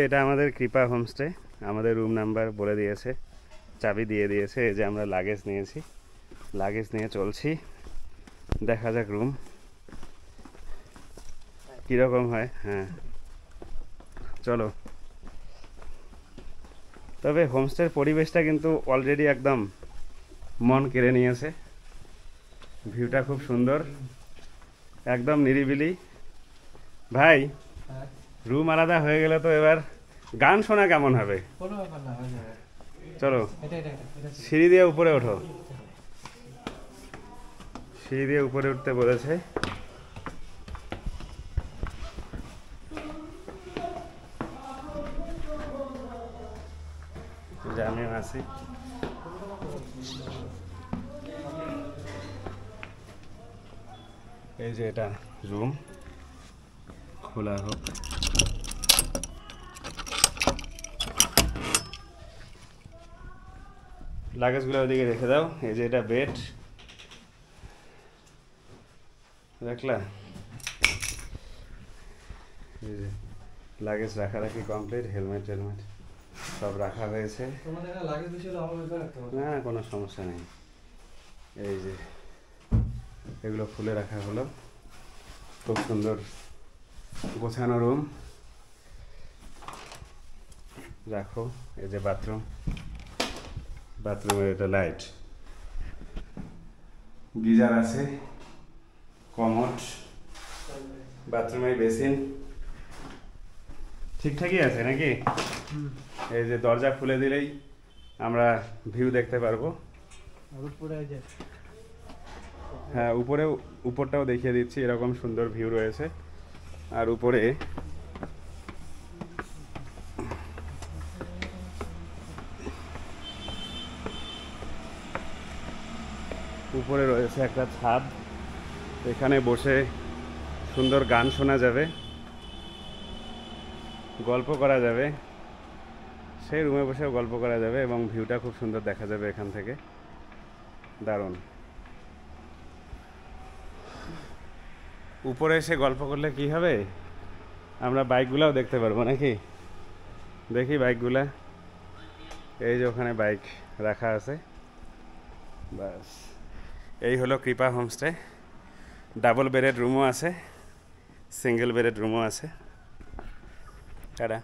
এটা আমাদের কৃপা হোমস্টে। আমাদের রুম নাম্বার বলে দিয়েছে, চাবি দিয়ে দিয়েছে। এই যে আমরা লাগেজ নিয়েছি, লাগেজ নিয়ে চলছি। দেখা যাক রুম কীরকম হয়। হ্যাঁ চলো। তবে হোমস্টের পরিবেশটা কিন্তু অলরেডি একদম মন কেড়ে নিয়েছে। ভিউটা খুব সুন্দর, একদম নিরিবিলি। ভাই রুম আলাদা হয়ে গেলে তো এবার গান শোনা কেমন হবে? চলো সিঁড়ি দিয়ে উপরে ওঠো। সিঁড়ি দিয়ে উপরে উঠতে বলেছে। আমিও আছি। এই যে এটা রুম, খোলা হোক। লাগেজগুলো ওদিকে রেখে দাও। এই যে এটা বেড, রাখলা। এই যে লাগেজ রাখারাখি কমপ্লিট, হেলমেট টেলমেট সব রাখা হয়েছে। না কোনো সমস্যা নেই। এই যে এগুলো খুলে রাখা হলো। খুব সুন্দর গোছানো রুম। রাখো। এই যে বাথরুম, বাথরুমের এটা লাইট, গিজার আছে, কমোড, বাথরুমের বেসিন ঠিকঠাকই আছে নাকি? এই যে দরজা খুলে দিলেই আমরা ভিউ দেখতে পারবো। হ্যাঁ উপরটাও দেখিয়ে দিচ্ছি, এরকম সুন্দর ভিউ রয়েছে। আর উপরে উপরে রয়েছে একটা ছাদ, এখানে বসে সুন্দর গান শোনা যাবে, গল্প করা যাবে। সেই রুমে বসেও গল্প করা যাবে এবং ভিউটা খুব সুন্দর দেখা যাবে এখান থেকে। দারুণ। উপরে এসে গল্প করলে কি হবে, আমরা বাইকগুলাও দেখতে পারবো নাকি? দেখি বাইকগুলা। এই যে ওখানে বাইক রাখা আছে। বাস এই হলো কৃপা হোমস্টে। ডাবল বেডেড রুমও আছে, সিঙ্গেল বেডেড রুমও আছে। টাটা।